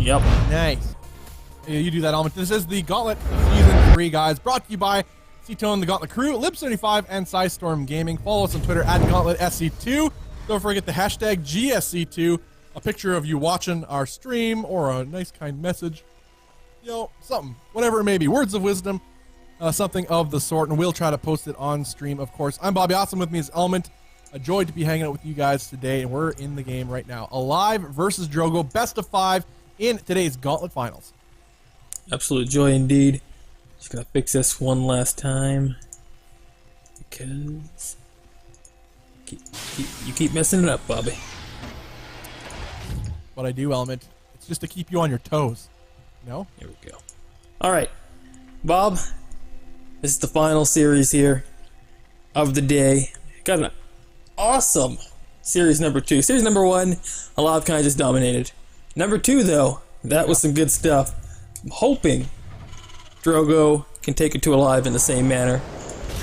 Yep. Nice. Yeah, you do that element. This is the Gauntlet Season 3, guys. Brought to you by C-Tone, the Gauntlet Crew, Lib75, and Storm Gaming. Follow us on Twitter at GauntletSC2. Don't forget the hashtag GSC2. A picture of you watching our stream or a nice, kind message. You know, something. Whatever it may be. Words of wisdom. Something of the sort. And we'll try to post it on stream, of course. I'm Bobby Awesome. With me is Element. A joy to be hanging out with you guys today. And we're in the game right now. aLive versus Drogo. Best of 5 in today's Gauntlet Finals. Absolute joy indeed. Just gotta fix this one last time because you keep messing it up, Bobby. What I do, Element, it's just to keep you on your toes. No? Here we go. All right, Bob. This is the final series here of the day. Got an awesome series number 2. Series number 1, aLive kind of just dominated. Number 2, though, that was some good stuff. I'm hoping Drogo can take it to aLive in the same manner.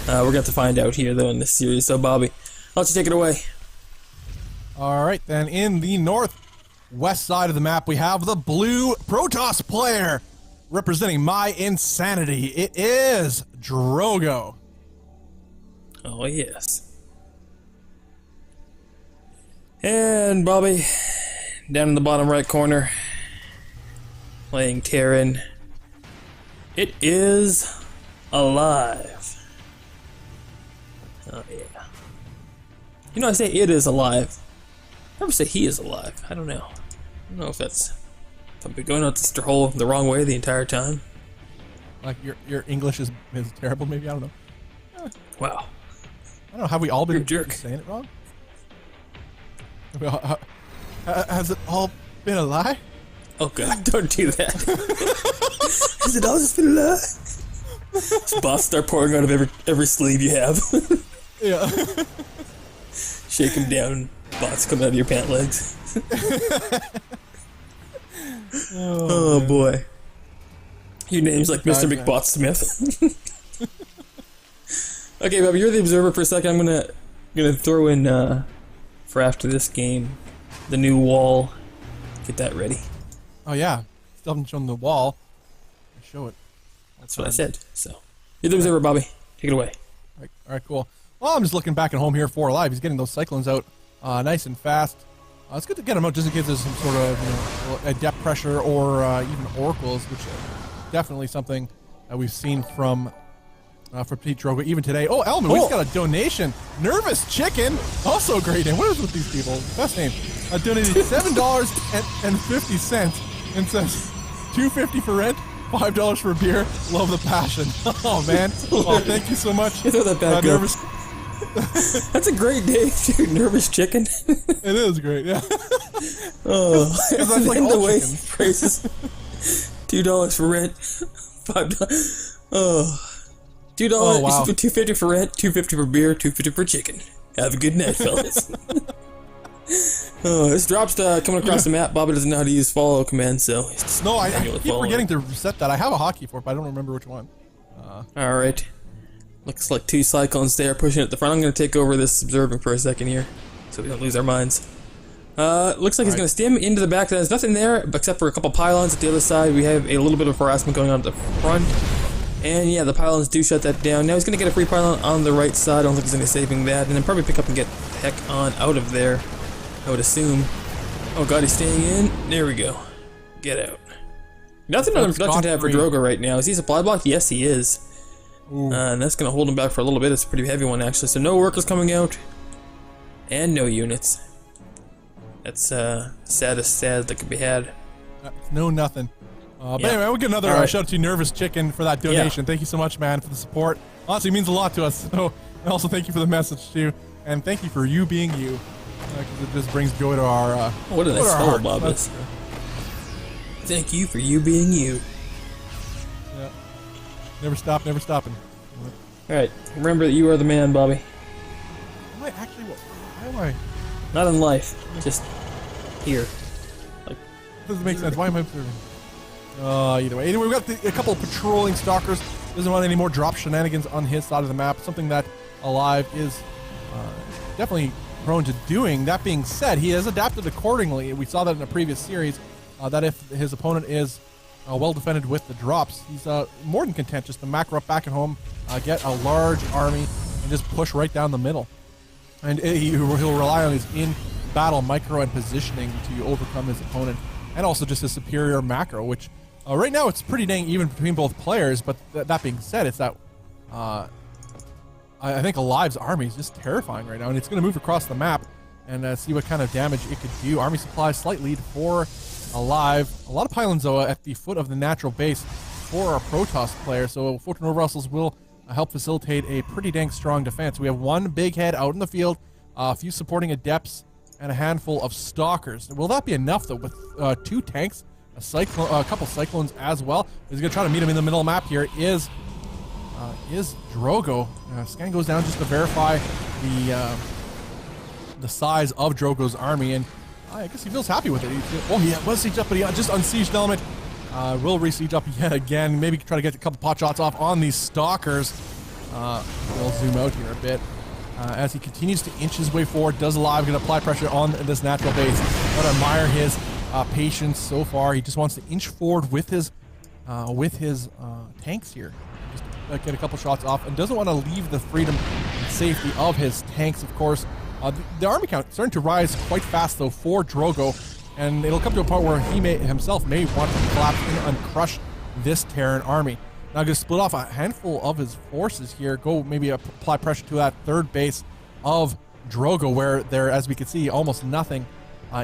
We're going to have to find out here, though, in this series. So, Bobby, I'll let you take it away. All right, then. In the northwest side of the map, we have the blue Protoss player representing my insanity. It is Drogo. Oh, yes. And, Bobby, down in the bottom right corner, playing Terran. It is aLive. Oh, yeah. You know, I say it is aLive. I never say he is aLive. I don't know. I don't know if I've been going out this hole the wrong way the entire time. Like, your English is terrible, maybe? I don't know. Wow. I don't know. Have we all been You're a jerk. saying it wrong? Has it all been a lie? Oh, God. Don't do that. Has it all just been a lie? Boss start pouring out of every sleeve you have. Yeah. Shake him down. Bots come out of your pant legs. Oh boy. Your name's like Mr. McBot Smith. Okay, Bobby, you're the observer for a second. I'm gonna throw in for after this game the new wall. Get that ready. Oh yeah. Still haven't shown the wall. Show it. That's what I said. So you're the observer, Bobby. Take it away. All right, cool. Well, I'm just looking back at home here for aLive. He's getting those cyclones out nice and fast. It's good to get them out just in case there's some sort of a depth pressure or even oracles, which is definitely something that we've seen from PtitDrogo even today. Oh, Elman, we just got a donation. Nervous Chicken, also a great name. What is with these people? Best name. Donated $7.50 and says $2.50 for rent, $5 for a beer. Love the passion. Oh man. Well, thank you so much. Throw that back Nervous. That's a great name, dude. Nervous Chicken. It is great, yeah. Oh, that's like the way chickens. Phrases. $2 for rent, $5. Oh, $2. Oh, wow. $2.50 for rent, $2.50 for beer, $2.50 for chicken. Have a good night, fellas. Oh, this drop's coming across the map. Bobby doesn't know how to use follow command, so no, I keep forgetting to reset that. I have a hotkey for it, but I don't remember which one. All right. Looks like 2 cyclones there pushing at the front. I'm going to take over this observing for a second here so we don't lose our minds. Looks like he's going to stem into the back. There's nothing there except for a couple pylons at the other side. We have a little bit of harassment going on at the front. And yeah, the pylons do shut that down. Now he's going to get a free pylon on the right side. I don't think he's going to be saving that. And then probably pick up and get the heck on out of there, I would assume. Oh god, he's staying in. There we go. Get out. Nothing on production tab for Drogo right now. Is he supply blocked? Yes, he is. And that's going to hold him back for a little bit. It's a pretty heavy one, actually. So no workers coming out. And no units. That's saddest sad that could be had. No, nothing. But anyway, we'll get another shout out to Nervous Chicken for that donation. Thank you so much, man, for the support. Honestly, it means a lot to us. So, and also thank you for the message, too. And thank you for you being you. Because it just brings joy to our what did I spell, Bob? Thank you for you being you. Yeah. Never stop, never stopping. Alright, remember that you are the man, Bobby. Am I actually? Why am I? Not in life, just here. Like, doesn't make sense. Why am I observing? Either way. Anyway, we've got a couple of patrolling stalkers. Doesn't want any more drop shenanigans on his side of the map. Something that aLive is definitely prone to doing. That being said, he has adapted accordingly. We saw that in a previous series. that if his opponent is well defended with the drops, he's more than content just to macro up back at home, get a large army, and just push right down the middle. And he'll rely on his in-battle micro and positioning to overcome his opponent, and also just his superior macro, which right now it's pretty dang even between both players. But that being said, it's that I think aLive's army is just terrifying right now, and it's going to move across the map and see what kind of damage it could do. Army supply, slight lead for aLive. A lot of pylons, though, at the foot of the natural base for our Protoss player, so Photon Overvessels will help facilitate a pretty dang strong defense. We have one big head out in the field, a few supporting adepts, and a handful of stalkers. Will that be enough, though, with 2 tanks, a couple cyclones as well? He's going to try to meet him in the middle of the map here. Is Drogo. Scan goes down just to verify the size of Drogo's army, and I guess he feels happy with it. He was sieged up, but he just unsieged element. Will re-siege up yet again. Maybe try to get a couple pot shots off on these stalkers. We'll zoom out here a bit. As he continues to inch his way forward, does aLive going to apply pressure on this natural base. Gotta admire his patience so far. He just wants to inch forward with his tanks here. Just get a couple shots off, and doesn't want to leave the freedom and safety of his tanks, of course. The army count starting to rise quite fast, though, for Drogo, and it'll come to a point where he himself may want to collapse in and crush this Terran army. Now, going to split off a handful of his forces here, go maybe apply pressure to that third base of Drogo, where there, as we can see, almost nothing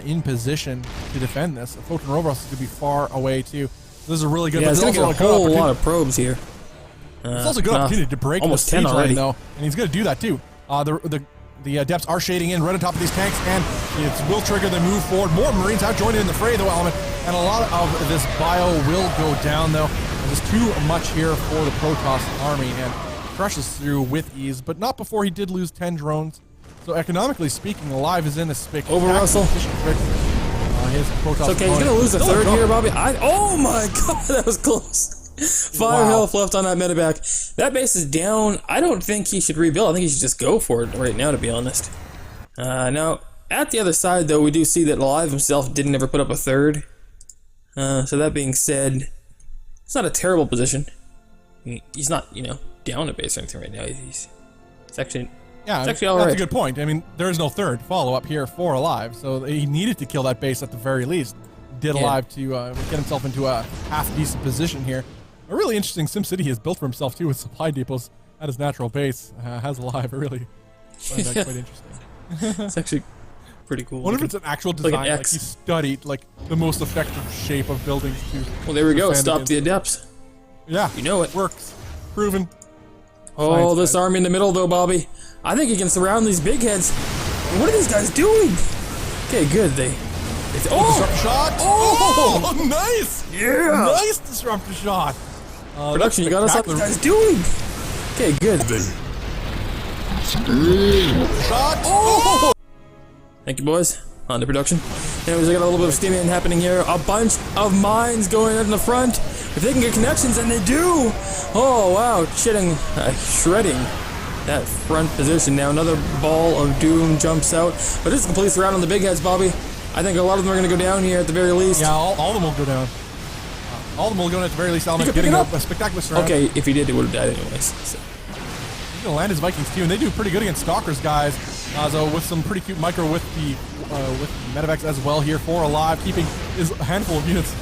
in position to defend this. Photon Overvessels is going to be far away, too. This is a really good. Yeah, it's going to get a whole lot of probes here. It's also a good opportunity to break almost the 10 siege already, line, though, and he's going to do that too. The adepts are shading in right on top of these tanks, and it will trigger the move forward. More Marines have joined in the fray, though, element, and a lot of this bio will go down, though. There's too much here for the Protoss army, and crushes through with ease, but not before he did lose 10 drones. So economically speaking, aLive is in a spectacular position. His Protoss okay, he's going to lose a third here, Bobby. Oh my god, that was close. 5 health left on that medevac. That base is down. I don't think he should rebuild. I think he should just go for it right now, to be honest. Now, at the other side, though, we do see that aLive himself didn't ever put up a third. So that being said, it's not a terrible position. He's not, down a base or anything right now. He's actually... Yeah, it's actually all right. That's a good point. I mean, there is no third follow-up here for aLive, so he needed to kill that base at the very least. Did aLive to get himself into a half-decent position here. A really interesting SimCity he has built for himself, too, with supply depots at his natural base. Has aLive. I really find that quite interesting. It's actually pretty cool. I wonder if it's an actual design, like, he studied the most effective shape of buildings to... Well, there we go. Stop the adepts. Yeah. You know it. Works. Proven. Oh, this army in the middle, though, Bobby. I think he can surround these big heads. What are these guys doing? Okay, good. Disruptor shot. Oh, nice. Yeah. Nice disruptor shot. Production, you got us up. What are these guys doing? Okay, good. Shot. Oh. Thank you, boys. On to production. Anyways, I got a little bit of steaming happening here. A bunch of mines going out in the front. If they can get connections, and they do. Oh, wow. Shredding that front position. Now another ball of doom jumps out. But this is a complete surround on the big heads, Bobby. I think a lot of them are going to go down here at the very least. Yeah, all of them will go down. All of them will go down at the very least. Element getting a spectacular surround. Okay, if he did, he would have died anyways. So. He's going to land his Vikings too, and they do pretty good against Stalkers, guys. So with some pretty cute micro with the medevacs as well here for aLive, keeping his handful of units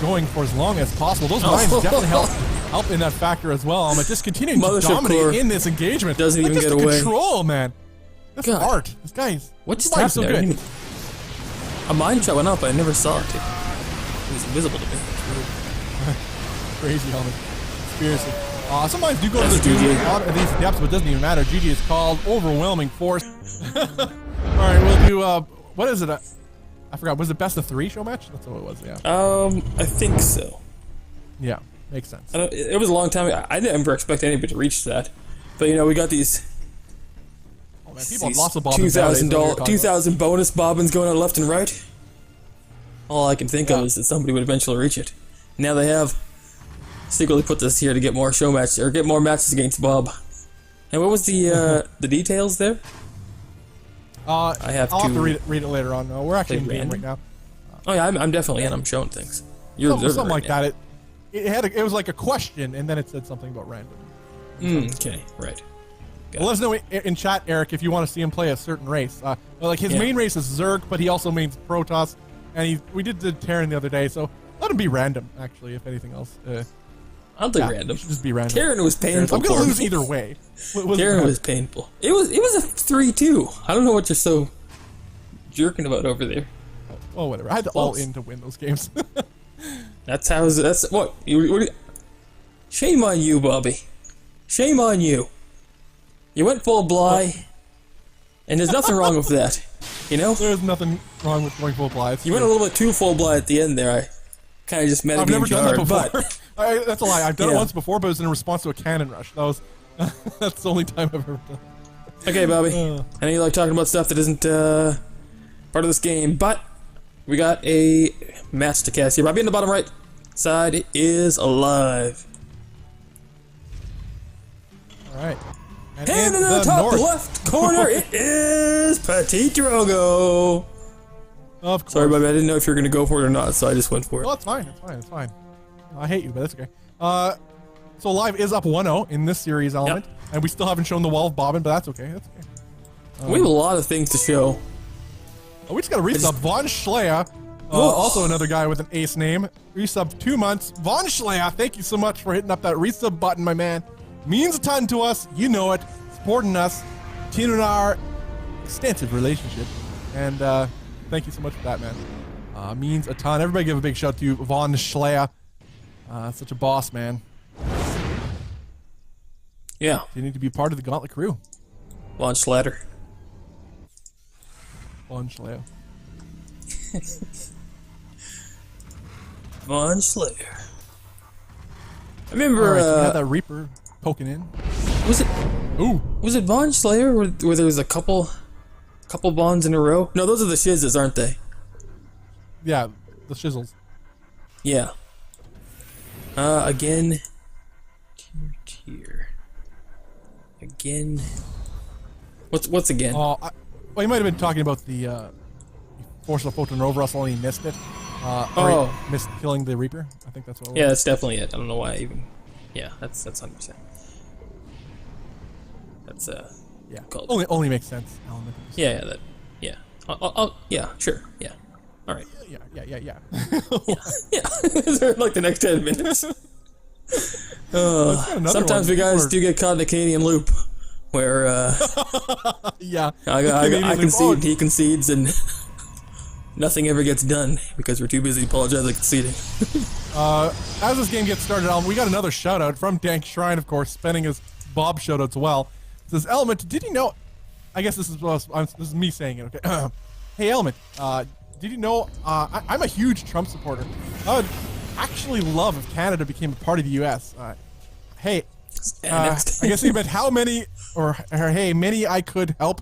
going for as long as possible. Those mines definitely help in that factor as well. Element just continuing to dominate in this engagement. Doesn't even get away. Control, man. That's art. This guy's... What's happening so there? Good. A mine shot went up, but I never saw it. It was invisible to me. Crazy, Element. Seriously. Some mines do go to the GG of these depths, but it doesn't even matter. GG is called overwhelming force. Alright, we'll do, what is it? I forgot. Was it best of 3 show match? That's what it was, yeah. I think so. Yeah, makes sense. It was a long time. I didn't ever expect anybody to reach that. But, we got these... Oh, man, people have lots of bobbins. 2,000 bonus bobbins going out left and right. All I can think of is that somebody would eventually reach it. Now they have secretly put this here to get more show matches, or get more matches against Bob. And what was the details there? I'll have to read it later on. We're actually in game right now. Oh yeah, I'm definitely in. I'm showing things. You're Something like now. that. It was like a question, and then it said something about random. Okay, right. Well, let us know in chat, Eric, if you want to see him play a certain race. Like his main race is Zerg, but he also mains Protoss, and we did the Terran the other day, so let him be random. Actually, if anything else, I'll do random. Just be random. Terran was painful. I'm gonna lose either way. Terran was painful. It was a 3-2. I don't know what you're so jerking about over there. Oh, whatever. I had to all in to win those games. That's what. Shame on you, Bobby. Shame on you. You went full Bly, and there's nothing wrong with that. You know? There's nothing wrong with going full Bly. You went a little bit too full Bly at the end there. I kind of just I've never done that before. But That's a lie. I've done it once before, but it was in response to a cannon rush. That's the only time I've ever done it. Okay, Bobby. I know you like talking about stuff that isn't part of this game, but we got a match to cast here. Bobby, in the bottom right side is aLive. All right. And in the top left corner, it is PtitDrogo. Of course. Sorry, Bobby, I didn't know if you were going to go for it or not, so I just went for it. Well, it's fine. It's fine. It's fine. I hate you, but that's okay. So aLive is up 1-0 in this series element, and we still haven't shown the wall of Bobbin, but that's okay. That's okay. We have a lot of things to show. We just got a resub. Von Schleyer, also another guy with an ace name. Resub 2 months. Von Schleyer, thank you so much for hitting up that resub button, my man. Means a ton to us. You know it. Supporting us. Continuing our extensive relationship. And thank you so much for that, man. Means a ton. Everybody give a big shout to Von Schleyer. Such a boss, man. Yeah. You need to be part of the Gauntlet crew. Von Schlatter. Von Schleyer. Von Slayer. I remember Right, so we had that Reaper poking in. Was it Ooh. Was it Von Slayer where there was a couple bonds in a row? No, those are the shizzes, aren't they? Yeah, the shizzles. Yeah. Again. Tier. Again. What's again? Well, you might have been talking about the force of photon over us, only missed it. Or he missed killing the Reaper. I think that's what it was. Yeah, that's definitely it. I don't know why I even. Yeah, that's 100%. That's yeah. called. Only makes sense. Element. Yeah. I'll yeah, sure. Yeah. All right. Yeah. Yeah. Like the next 10 minutes. Sometimes we guys do get caught in the Canadian loop, where yeah, I concede, he concedes, and nothing ever gets done because we're too busy apologizing conceding. As this game gets started, we got another shout out from Dank Shrine, of course, spending his Bob shout outs well. It says, Element, did you know? I guess this is me saying it. Okay. Hey, Element, did you know? I'm a huge Trump supporter. I would actually love if Canada became a part of the U.S. Hey, I guess he meant how many, or hey, many I could help,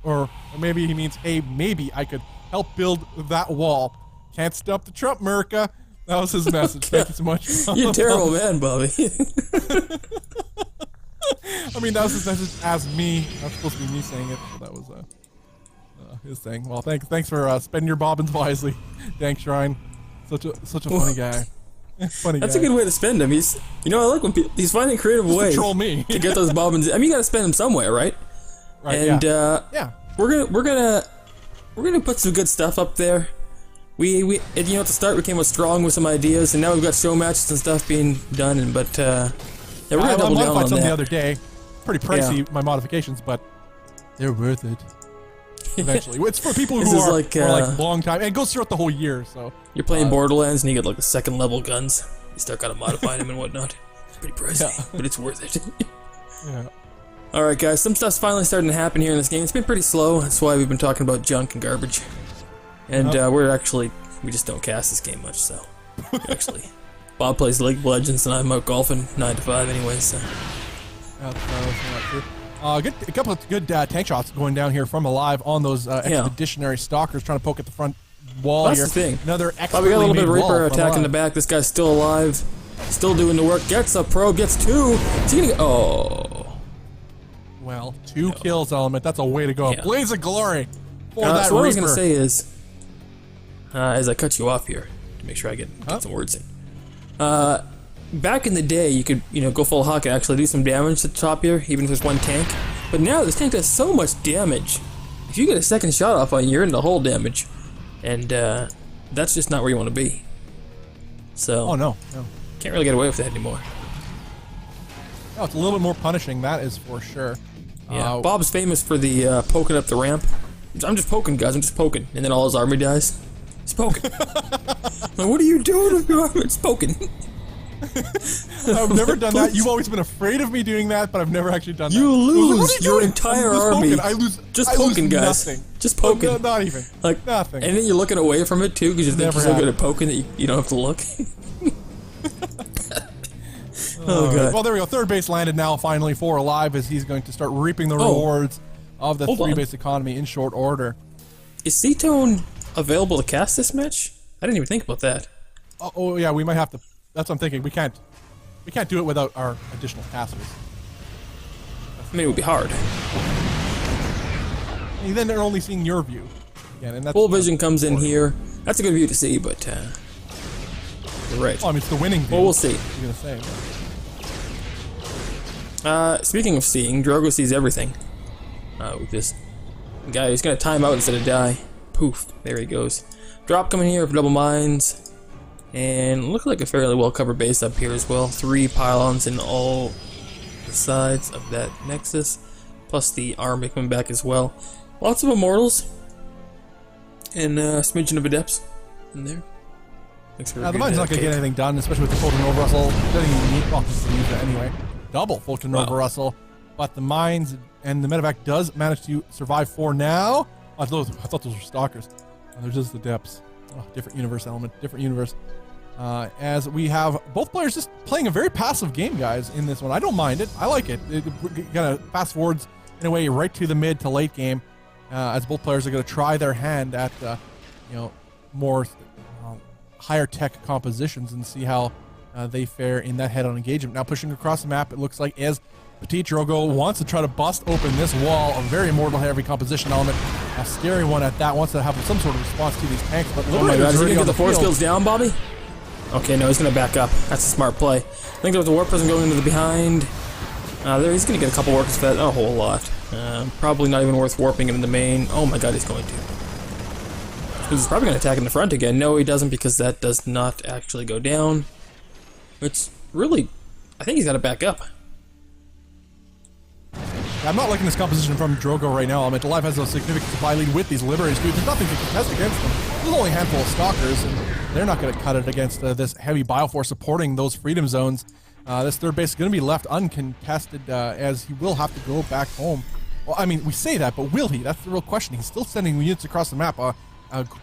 or maybe he means hey, maybe I could help build that wall. Can't stop the Trump, America. That was his message. Thank you so much. You're a terrible man, Bobby. I mean, that was his message as me. That's supposed to be me saying it, so that was his thing. Well, thanks for spending your bobbins wisely, Dank Shrine. Such a funny guy. Funny That's guy. a good way to spend them. He's, I like when he's finding creative ways to troll me to get those bobbins. I mean, you got to spend them somewhere, right? Right. And yeah. we're gonna put some good stuff up there. We at the start we came out strong with some ideas, and now we've got show matches and stuff being done. And we're gonna double down on some that. the other day. Pretty pricey, my modifications, but they're worth it. Eventually, it's for people who are like long time, and it goes throughout the whole year. So you're playing Borderlands, and you get like the second level guns. You start kind of modifying them and whatnot. It's pretty pricey, but it's worth it. Yeah. All right, guys, some stuff's finally starting to happen here in this game. It's been pretty slow. That's why we've been talking about junk and garbage. And we just don't cast this game much. So actually, Bob plays League of Legends, and I'm out golfing 9 to 5 anyway. So. A couple of good tank shots going down here from aLive on those expeditionary stalkers trying to poke at the front wall here. That's the thing. Another we got a little bit of Reaper attack in the back. This guy's still alive, still doing the work. Gets a probe, gets 2. Is he gonna get, well, 2 kills, Element. That's a way to go. Yeah. Blaze of glory for that so what Reaper. I was gonna say is, as I cut you off here to make sure I get some words in. Back in the day, you could go full hawk and actually do some damage to the top here, even if there's one tank. But now this tank does so much damage. If you get a second shot off on you, you're into whole damage, and that's just not where you want to be. So, no. Can't really get away with that anymore. No, it's a little bit more punishing, that is for sure. Yeah, Bob's famous for the poking up the ramp. I'm just poking, guys, I'm just poking. And then all his army dies. He's poking. Like, what are you doing with your army? It's poking. I've never done that. You've always been afraid of me doing that, but I've never actually done that. You lose your entire army. I lose. Just poking, guys. Nothing. Just poking. No, not even. Like nothing. And then you're looking away from it too, because you think you're so good at poking that you don't have to look. Oh god. Well, there we go. Third base landed now finally for aLive, as he's going to start reaping the rewards of the three-base economy in short order. Is Cetone available to cast this match? I didn't even think about that. Oh yeah, we might have to. That's what I'm thinking. We can't do it without our additional casters. I mean, it would be hard. And then they're only seeing your view again, and that's full vision comes in here. That's a good view to see, but you're right. Oh, I mean, it's the winning view. Well, we'll see. You're gonna say. Speaking of seeing, Drogo sees everything. With this guy, he's gonna time out instead of die. Poof! There he goes. Drop coming here for double mines, and look like a fairly well covered base up here as well. 3 pylons in all the sides of that nexus, plus the army coming back as well. Lots of immortals, and a smidgen of adepts in there. The mine's not gonna get anything done, especially with the Fulton Nova Russell. Doesn't even need to use that anyway. Double Fulton Nova Russell, but the mines and the medevac does manage to survive for now. I thought those were stalkers. They're just the depths. Different universe element, different universe. As we have both players just playing a very passive game, guys, in this one. I don't mind it. I like it. It kind of fast forwards in a way right to the mid to late game, as both players are going to try their hand at more higher tech compositions and see how they fare in that head-on engagement. Now pushing across the map, it looks like as PtitDrogo wants to try to bust open this wall, a very immortal heavy composition element, a scary one at that, wants to have some sort of response to these tanks. But oh my god, is he gonna get the force skills down, Bobby? Okay, no, he's gonna back up. That's a smart play. I think there was a warp prison going into the behind. There, he's gonna get a couple workers for that, not a whole lot. Probably not even worth warping him in the main. Oh my god, he's going to. He's probably gonna attack in the front again. No, he doesn't, because that does not actually go down. It's really, I think he's got to back up. I'm not liking this composition from Drogo right now. aLive has a significant supply lead with these Liberators, dude. There's nothing to contest against them. There's only a handful of Stalkers, and they're not going to cut it against this heavy Bioforce supporting those Freedom Zones. This third base is going to be left uncontested, as he will have to go back home. Well, I mean, we say that, but will he? That's the real question. He's still sending units across the map. A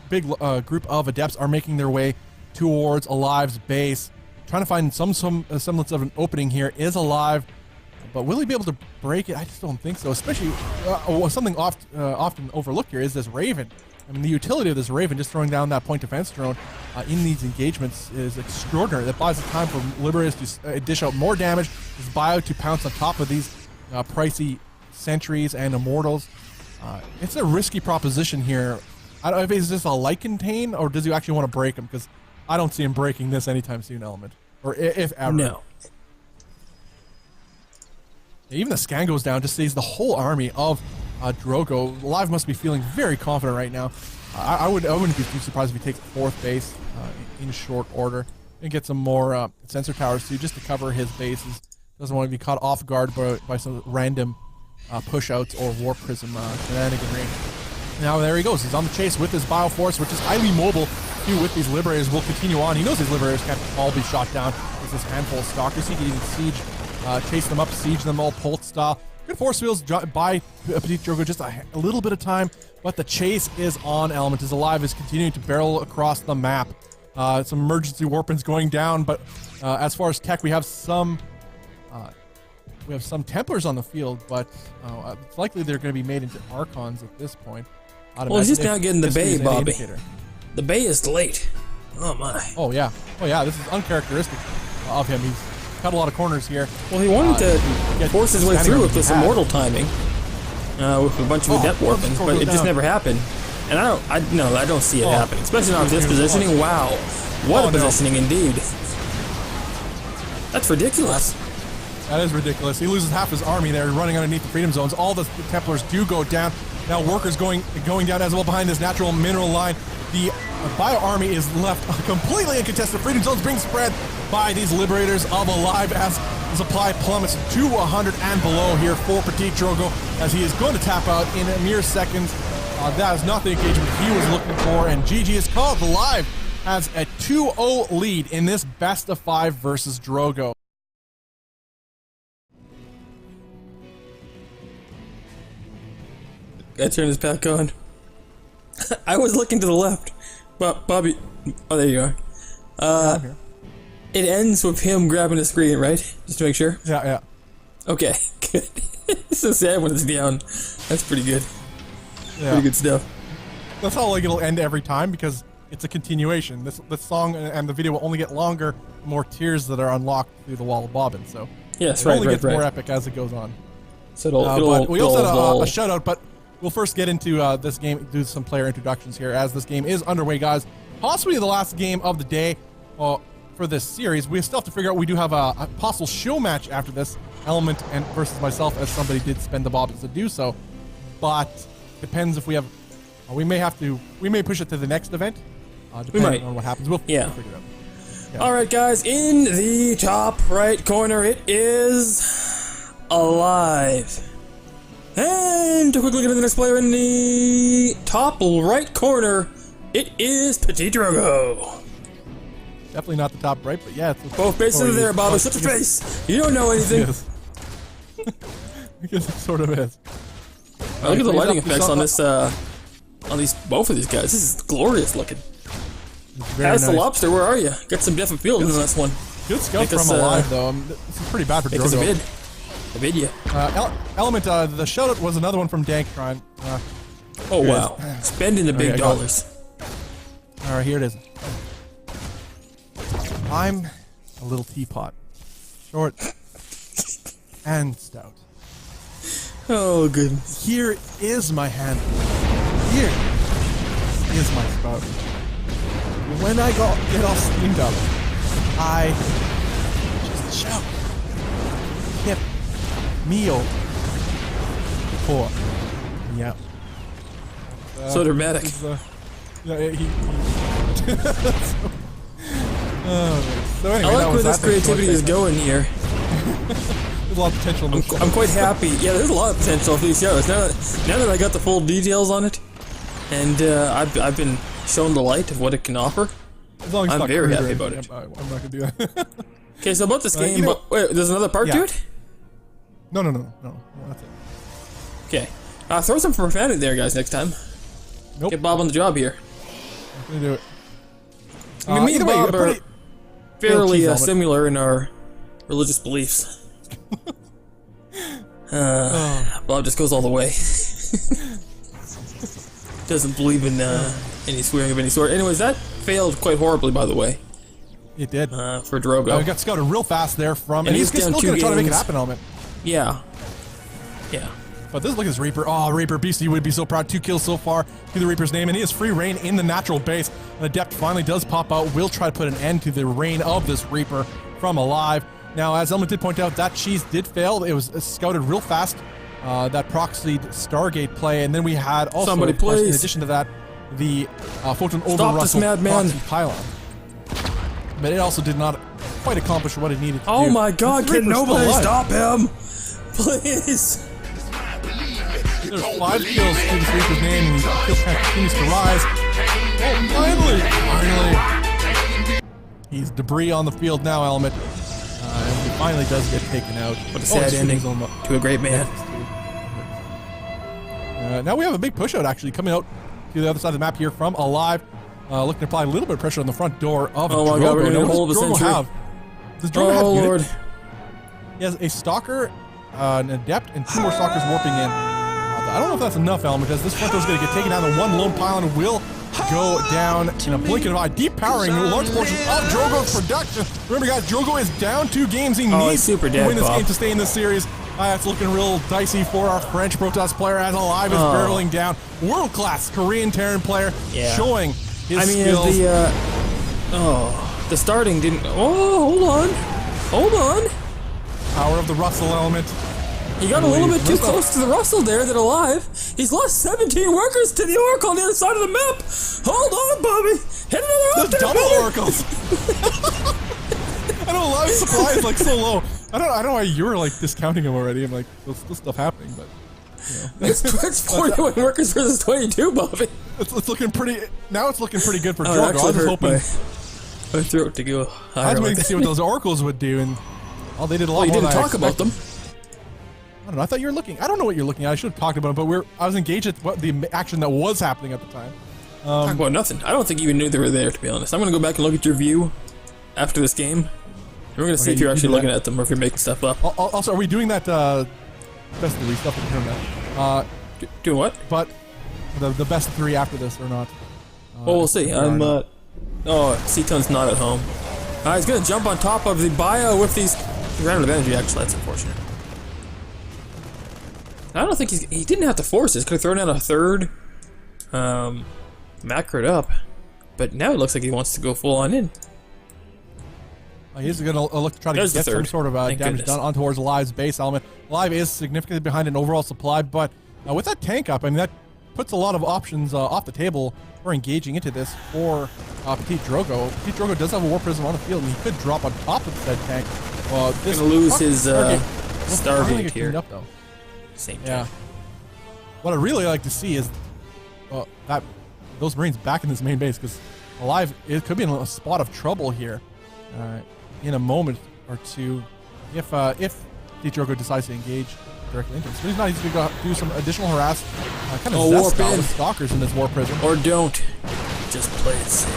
big group of Adepts are making their way towards aLive's base. Trying to find some semblance of an opening here. Is aLive, but will he be able to break it? I just don't think so. Especially something often overlooked here is this Raven. I mean, the utility of this Raven, just throwing down that point defense drone in these engagements, is extraordinary. That buys the time for Liberators to dish out more damage. This Bio to pounce on top of these pricey sentries and immortals. It's a risky proposition here. I don't know if it's just a light contain, or does he actually want to break him? Because I don't see him breaking this anytime soon, element. Or if ever. No. Even the scan goes down, just sees the whole army of Drogo. aLive must be feeling very confident right now. I wouldn't be too surprised if he takes fourth base in short order. And get some more sensor towers too, just to cover his bases. Doesn't want to be caught off guard by some random push-outs or warp prism shenaniganry. Now there he goes. He's on the chase with his Bioforce, which is highly mobile. With these Liberators will continue on. He knows these Liberators can't all be shot down with this handful of Stalkers. He can even siege, chase them up, siege them all Pult style. Good force fields by PtitDrogo, just a little bit of time, but the chase is on. Element is aLive, is continuing to barrel across the map. Some emergency warpins going down, but as far as tech, we have some Templars on the field, but it's likely they're going to be made into Archons at this point. Well, he's just now getting the Bay, Bobby. The Bay is late. Oh my. Oh yeah. This is uncharacteristic of him. He's cut a lot of corners here. Well, he wanted to force his way through with this immortal timing, with a bunch of adept warpings, but it just never happened. And I don't see it happening, especially not this positioning. Wow, what a positioning indeed. That's ridiculous. That is ridiculous. He loses half his army there, running underneath the freedom zones. All the Templars do go down. Now workers going down as well behind this natural mineral line. The bio army is left completely uncontested. Freedom zones being spread by these liberators of aLive as the supply plummets to 100 and below here for PtitDrogo, as he is going to tap out in mere seconds. That is not the engagement he was looking for, and GG is called. aLive has a 2-0 lead in this best of 5 versus Drogo. Gotta turn this back on. I was looking to the left. But Bobby, oh, there you are. It ends with him grabbing the screen, right? Just to make sure. Yeah. Okay, good. It's so sad when it's down. That's pretty good. Yeah. Pretty good stuff. That's how like it'll end every time, because it's a continuation. This song and the video will only get longer, the more tiers that are unlocked through the Wall of Bobbin. So yes, it only gets more epic as it goes on. So but we also had a shout out, but we'll first get into this game, do some player introductions here as this game is underway, guys. Possibly the last game of the day for this series. We still have to figure out, we do have a possible show match after this, Element and versus myself, as somebody did spend the bobbins to do so. But depends if we have, we may push it to the next event, depending on what happens. We'll figure it out. Yeah. Alright guys, in the top right corner it is aLive. And to quickly get to the next player in the top right corner, it is PtitDrogo. Definitely not the top right, but yeah. It's both bases are there, Bob. It's such a face. You don't know anything. Because it sort of is. Look at the lighting effects on this, both of these guys. This is glorious looking. As the lobster, where are you? Got some different field in this one. Good scout from aLive, though. This is pretty bad for Drogo. I bid you. Element, the shoutout was another one from Dank Shrine. Oh, wow. Spending the big dollars. Alright, here it is. I'm a little teapot. Short and stout. Oh, goodness. Here is my hand. Here is my spout. When I get all steamed up, I just shout. Hip. Meal. Pour. Yeah. So dramatic. So anyway, I like where this creativity is going here. There's a lot of potential. I'm quite happy. Yeah, there's a lot of potential for these shows. Now that I got the full details on it, and I've been shown the light of what it can offer, I'm very happy about it. I'm not gonna do that. Okay, so about this game, wait, there's another part to it? No, that's it. Okay, throw some profanity there, guys, next time. Nope. Get Bob on the job here. I'm gonna do it. I mean, me and Bob are fairly similar in our religious beliefs. Bob just goes all the way. Doesn't believe in any swearing of any sort. Anyways, that failed quite horribly, by the way. It did. For Drogo. Got scouted real fast there from, and he's still gonna try to make it happen, Element. Yeah. Yeah. But this, look at this Reaper. Oh, Reaper, BC would be so proud. 2 kills so far to the Reaper's name, and he has free reign in the natural base. An Adept finally does pop out. Will try to put an end to the reign of this Reaper from aLive. Now, as Element did point out, that cheese did fail. It was scouted real fast. That proxied Stargate play, and then we had also, somebody, course, in addition to that, the Photon over Russell proxy pylon. But it also did not quite accomplish what it needed to do. Oh my God! Can nobody stop him? Please. There's 5 kills to this Reaper's name, and the kill count continues to rise. Oh, finally! He's debris on the field now, Element. And he finally does get taken out. What a sad ending to a great man. Now we have a big push out actually coming out to the other side of the map here from aLive. Looking to apply a little bit of pressure on the front door of Drogo. Oh my God, we're going to hold the sentry. Does Drogo have Lord. unit? He has a Stalker, an Adept, and 2 more Stalkers warping in. I don't know if that's enough, Element, as this front door is going to get taken down, and 1 lone pylon will go down in a blink of an eye, depowering large portions of Drogo's production. Remember, guys, Drogo is down 2 games. He needs to win this game to stay in this series. It's looking real dicey for our French Protoss player as aLive is barreling down. World-class Korean Terran player showing his skills. The starting didn't... Oh, hold on. Power of the Russell element. He got a little bit too close to the Russell there that aLive. He's lost 17 workers to the Oracle on the other side of the map. Hold on, Bobby. Hit another up there, double oracles. I know aLive's supply is like so low. I don't know why you were like discounting him already. I'm like, there's still stuff happening, but you know. It's 41 workers versus 22, Bobby. It's looking pretty. Now it's looking pretty good for Drogo. I was hoping my throat to go higher. I was waiting to see what those oracles would do, and they did a lot more. You didn't than talk about them. I don't know. I thought you were looking. I don't know what you're looking at. I should have talked about it, but I was engaged at what the action that was happening at the time. Talk about nothing. I don't think you even knew they were there, to be honest. I'm gonna go back and look at your view after this game. We're gonna see if you're actually looking at them or if you're making stuff up. Also, are we doing that best of three stuff in tournament? Doing what? But the best of three after this or not? Well, we'll see. Cetone's not at home. He's gonna jump on top of the bio with these. He ran out of energy. Actually, that's unfortunate. I don't think he didn't have to force this. Could have thrown out a third, macroed up, but now it looks like he wants to go full on in. He's going to look to try to get some sort of damage done on towards aLive's base element. aLive is significantly behind in overall supply, but with that tank up, I mean, that puts a lot of options off the table for engaging into this for PtitDrogo. PtitDrogo does have a War Prism on the field, and he could drop on top of said tank. He's going to lose his Stargate here. Up, though. Same time. Yeah. What I'd really like to see is those Marines back in this main base, because aLive, it could be in a spot of trouble here. In a moment or two, if PtitDrogo decides to engage directly into him. So he's not easy to go do some additional harass, kind of zest out with stalkers in this War Prism. Or don't. Just play it safe.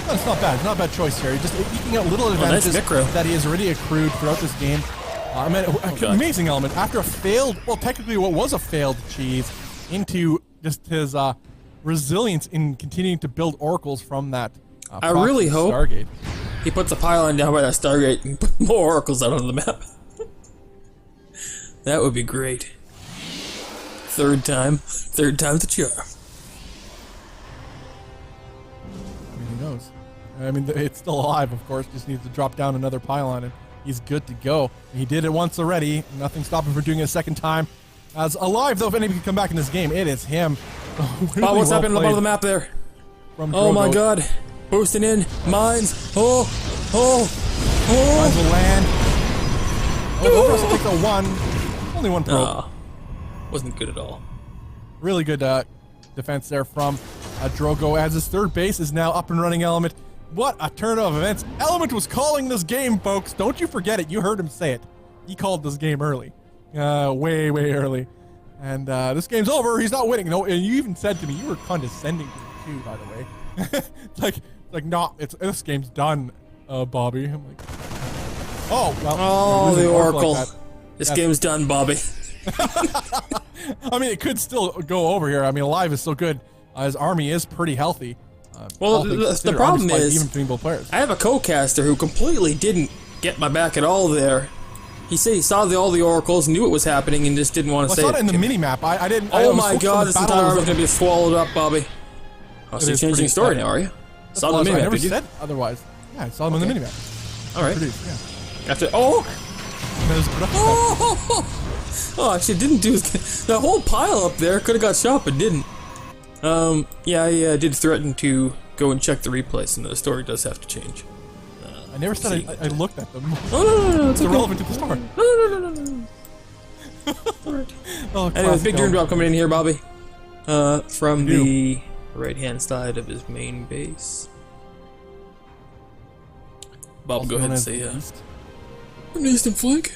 No, it's not bad. It's not a bad choice here. He's just eking out little advantages that he has already accrued throughout this game. Amazing element. After a failed, well, technically what was a failed cheese, into just his resilience in continuing to build oracles from that I really hope Stargate. He puts a pylon down by that Stargate and puts more oracles out on the map. That would be great. Third time's the charm. I mean, who knows? I mean, it's still alive, of course. Just needs to drop down another pylon and he's good to go. He did it once already. Nothing stopping him from doing it a second time. As aLive, though, if anybody can come back in this game, it is him. Really what's happening on the bottom of the map there? Oh my god. Boosting in. Mines. Mines will land. Overall, take the one. Only one probe. Wasn't good at all. Really good defense there from Drogo, as his third base is now up and running element. What a turn of events. Element was calling this game, folks. Don't you forget it. You heard him say it. He called this game early. Way early. And this game's over. He's not winning. No, and you even said to me, you were condescending to me too, by the way. it's like, no, this game's done, Bobby. I'm like, oh, well. Oh, the Oracle. Like this game's done, Bobby. I mean, it could still go over here. I mean, aLive is so good. His army is pretty healthy. Well, the problem is, even between both players. I have a co-caster who completely didn't get my back at all there. He said he saw all the oracles, knew it was happening, and just didn't want to say it. I saw it in the mini-map. I didn't... Oh my god, this entire army is going to be swallowed up, Bobby. Oh, so you're changing the story now, are you? Saw them in the mini-map, did you? I never said otherwise. Yeah, I saw them in the mini-map. Alright. Yeah. After... Oh, actually, didn't do... That whole pile up there could have got shot, but didn't. Yeah, I did threaten to go and check the replays, and the story does have to change. I never said I looked at them. No, it's irrelevant to the story. No. Alright. Anyways, big dream drop coming in here, Bobby. From the right-hand side of his main base. Bob, go ahead and say, from the eastern flank.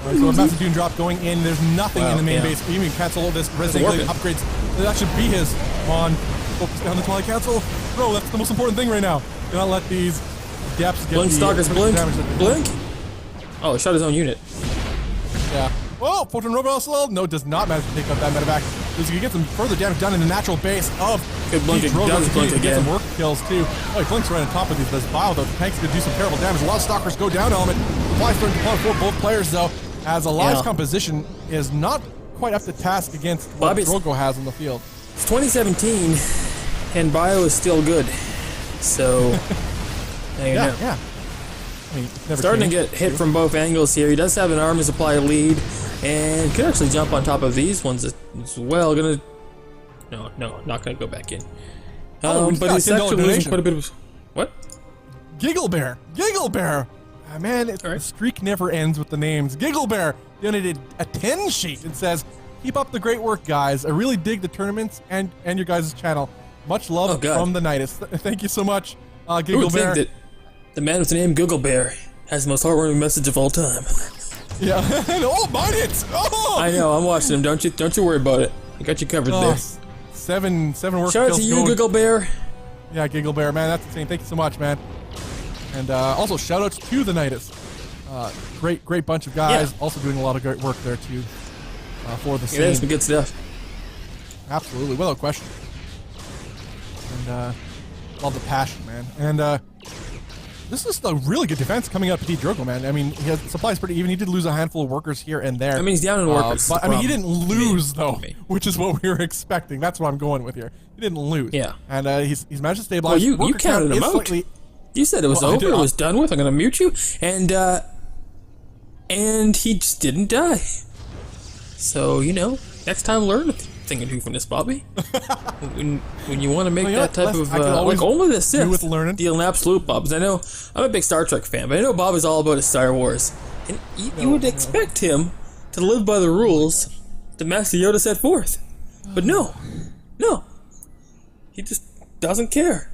Alright, so a massive Dune drop going in. There's nothing in the main base. You can cancel all this resident upgrades. That should be his. Come on. Focus down the Twilight Council. Bro, that's the most important thing right now. Do not let these depths get Blink Stalkers, blink. Oh, he shot his own unit. Yeah. Oh, Photon Robot slow. No, does not manage to take out that medevac. because he can get some further damage done in the natural base of Good blink, PtitDrogo. does blink Get some again. work kills too. Oh, he blinks right on top of this bio though. The tank's gonna do some terrible damage. A lot of stalkers go down. Element. Supply starting to plummet for both players though, as aLive's composition is not quite up to task against what Drogo has on the field. It's 2017, and bio is still good. So, there you know. Yeah. I mean, it's never Starting to changed. get hit from both angles here. He does have an armor supply lead, and could actually jump on top of these ones as well. No, not gonna go back in. Oh, but he's actually losing quite a bit of. What? Giggle Bear. Man, the streak never ends with the names. Giggle Bear donated a 10 sheet and says, "Keep up the great work, guys. I really dig the tournaments and your guys' channel. Much love from the Nidus." Thank you so much, Giggle Bear. Think that the man with the name Google Bear has the most heartwarming message of all time. Yeah. Oh, mine it. Oh. I know. I'm watching him. Don't you worry about it. I got you covered there. Seven work Shout out kills to you, Giggle Bear. Yeah, Giggle Bear, man, that's insane. Thank you so much, man. And also, shout outs to the Nidus. Great bunch of guys. Also doing a lot of great work there too for the scene. Yeah, that's some good stuff. Absolutely, without question. And love the passion, man. And this is a really good defense coming out of PtitDrogo, man. I mean, he has supplies pretty even. He did lose a handful of workers here and there. I mean, he's down in workers. But I mean, he didn't lose though, which is what we were expecting. That's what I'm going with here. He didn't lose. Yeah. And he's managed to stabilize. Well, you counted him out. You said it was over. It was done with. I'm gonna mute you. And he just didn't die. So next time learn a thing or two from this, Bobby. when you want to make that type of like only the Sith deal an absolute, Bob. Because I know I'm a big Star Trek fan, but I know Bob is all about his Star Wars, and you would expect him to live by the rules that Master Yoda set forth. But no, he just doesn't care.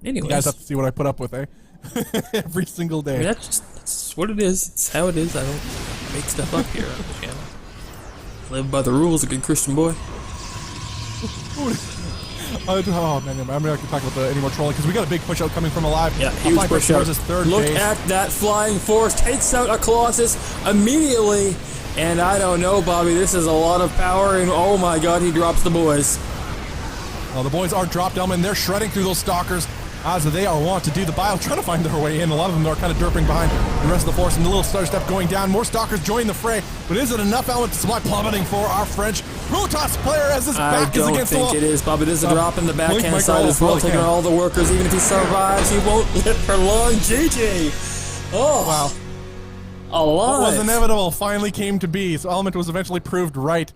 Anyways, you guys have to see what I put up with, eh? Every single day. I mean, that's what it is. It's how it is. I don't make stuff up here on the channel. Live by the rules, a good Christian boy. Oh man, I'm not going to talk about any more trolling because we got a big push out coming from aLive. Yeah, huge push out. Look at that flying force, takes out a Colossus immediately, and I don't know, Bobby. This is a lot of power, and oh my God, he drops the boys. Well, the boys are dropped, Elman. They're shredding through those stalkers as they are wont to do. The bio trying to find their way in. A lot of them are kind of derping behind the rest of the force, and the little stutter step going down. More stalkers join the fray, but is it enough element to supply plummeting for our French Protoss player as his back is against the wall? I don't think it is, Bobby. There's a drop in the backhand side as well, taking out all the workers. Even if he survives, he won't live for long. GG. Oh, wow. aLive. What was inevitable finally came to be, so Element was eventually proved right.